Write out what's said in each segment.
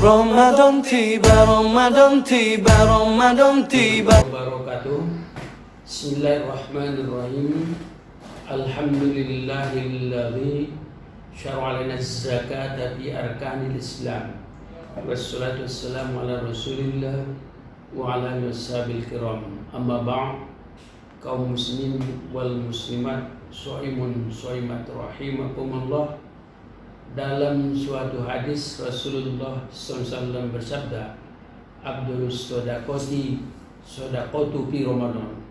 Ramadan tiba, Ramadan tiba, Ramadan tiba. Wabarakatuh. Bismillahirrahmanirrahim. Alhamdulillahilladzi syara'a lana az-zakata fi arkanil Islam. Wassalatu wassalamu ala Rasulillah wa ala alihi washabil kiram. Amma ba'd. Kaum muslimin wal muslimat, shaimun shaimat rahimakumullah. Dalam suatu hadis Rasulullah SAW bersabda, Abdulus sodakoti sodakotu fi Ramadan.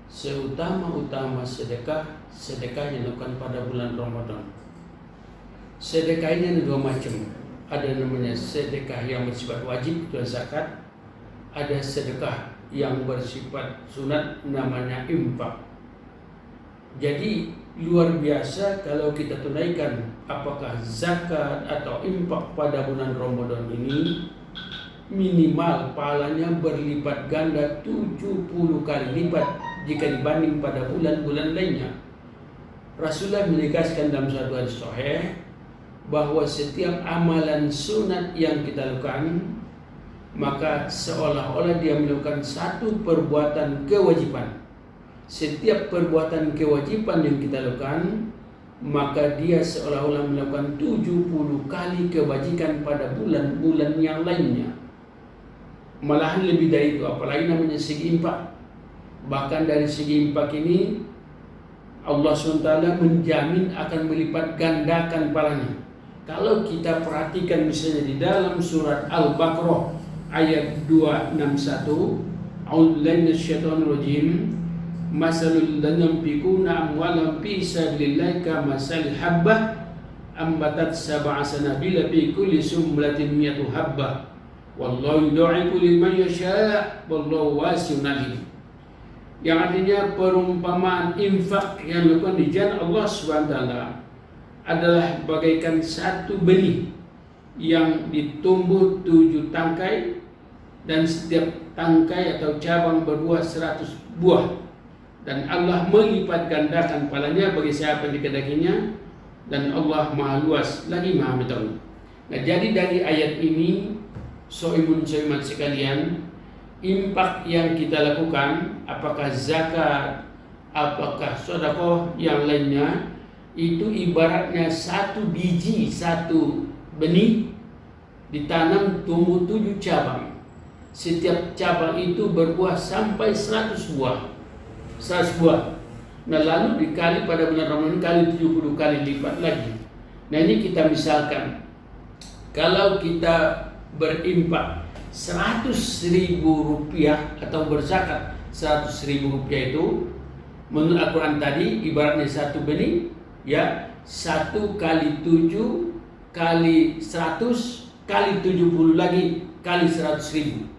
Seutama-utama sedekah yang dilakukan pada bulan Ramadan. Sedekah ini ada dua macam. Ada namanya sedekah yang bersifat wajib, itu zakat. Ada sedekah yang bersifat sunat, namanya infak. Jadi luar biasa kalau kita tunaikan apakah zakat atau infak pada bulan Ramadan ini, minimal pahalanya berlipat ganda 70 kali lipat jika dibanding pada bulan-bulan lainnya. Rasulullah menegaskan dalam suatu hadis sahih bahwa setiap amalan sunat yang kita lakukan, maka seolah-olah dia melakukan satu perbuatan kewajiban. Setiap perbuatan kewajiban yang kita lakukan, maka dia seolah-olah melakukan 70 kali kebajikan pada bulan-bulan yang lainnya. Malahan lebih dari itu, apalagi namanya segi infak. Bahkan dari segi infak ini, Allah SWT menjamin akan melipat gandakan pahalanya. Kalau kita perhatikan misalnya di dalam surat Al-Baqarah ayat 261, A'udzubillahi minasyaitonir rajim. Masalul ladzina yunfiquna amwalahum fi sabilillahi kamasalil habbah ambatat sab'a sanabila fi kulli sumlatin mi'atu habbah wallahu yud'ifu liman yasha' wallahu wasi'un alim. Yang artinya perumpamaan infak yang dilakukan di jalan Allah SWT adalah bagaikan satu benih yang ditumbuh 7 tangkai, dan setiap tangkai atau cabang berbuah 100 buah. Dan Allah melipat gandakan pahalanya bagi siapa yang dikehendakinya, dan Allah Maha Luas lagi Maha Mengetahui. Nah, jadi dari ayat ini, soimun soimat sekalian, infak yang kita lakukan, apakah zakat, apakah sedekah yang lainnya, itu ibaratnya satu biji, satu benih ditanam tumbuh 7 cabang. Setiap cabang itu berbuah sampai 100 buah. 100 buah. Nah, lalu dikali pada bulan Ramadan kali 70 kali lipat lagi. Nah, ini kita misalkan, kalau kita berinfak 100.000 rupiah atau berzakat 100.000 rupiah, itu menurut Al-Quran tadi ibaratnya satu benih, ya, 1 kali 7 kali 100 kali 70 lagi kali 100.000.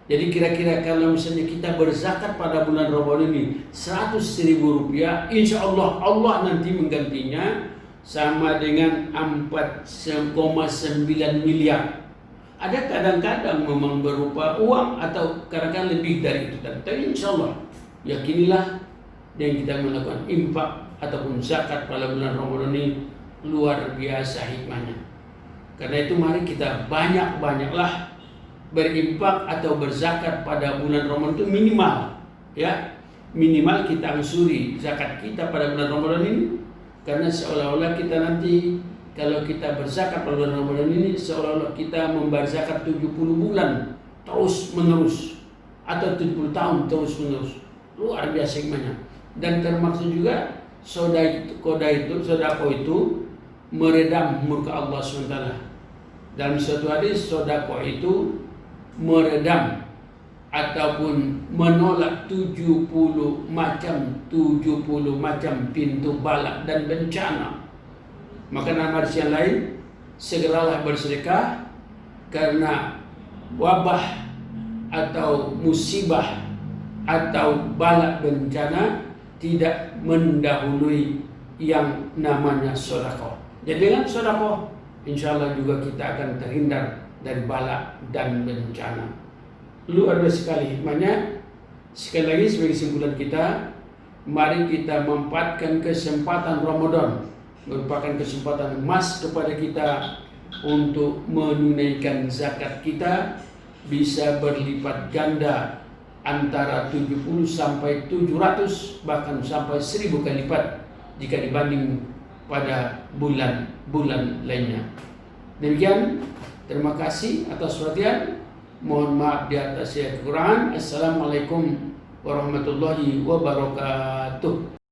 Jadi kira-kira kalau misalnya kita berzakat pada bulan Ramadan ini 100.000 rupiah, insya Allah Allah nanti menggantinya sama dengan 4,9 miliar. Ada kadang-kadang memang berupa uang atau kadang-kadang lebih dari itu. Tapi insya Allah yakinilah yang kita melakukan infak ataupun zakat pada bulan Ramadan ini luar biasa hikmahnya. Karena itu mari kita banyak-banyaklah berinfak atau berzakat pada bulan Ramadan itu minimal, ya, minimal kita ansuri zakat kita pada bulan Ramadan ini, karena seolah-olah kita nanti kalau kita berzakat pada bulan Ramadan ini seolah-olah kita membayar zakat 70 bulan terus menerus atau 70 tahun terus menerus. Luar biasa hikmahnya. Dan termasuk juga sedekah itu meredam murka Allah SWT. Dalam suatu hadis, sedekah itu meredam ataupun menolak 70 macam pintu bala dan bencana. Maka dalam hadis yang lain, segeralah bersedekah karena wabah atau musibah atau bala bencana tidak mendahului yang namanya sedekah. Jadi dengan sedekah, insya Allah juga kita akan terhindar dari bala dan bencana. Luar biasa sekali hikmahnya. Sekali lagi sebagai kesimpulan kita, mari kita memanfaatkan kesempatan Ramadan, merupakan kesempatan emas kepada kita untuk menunaikan zakat kita bisa berlipat ganda antara 70 sampai 700 bahkan sampai 1000 kali lipat jika dibanding pada bulan-bulan lainnya. Demikian, terima kasih atas perhatian. Mohon maaf di atas kekurangan. Assalamualaikum warahmatullahi wabarakatuh.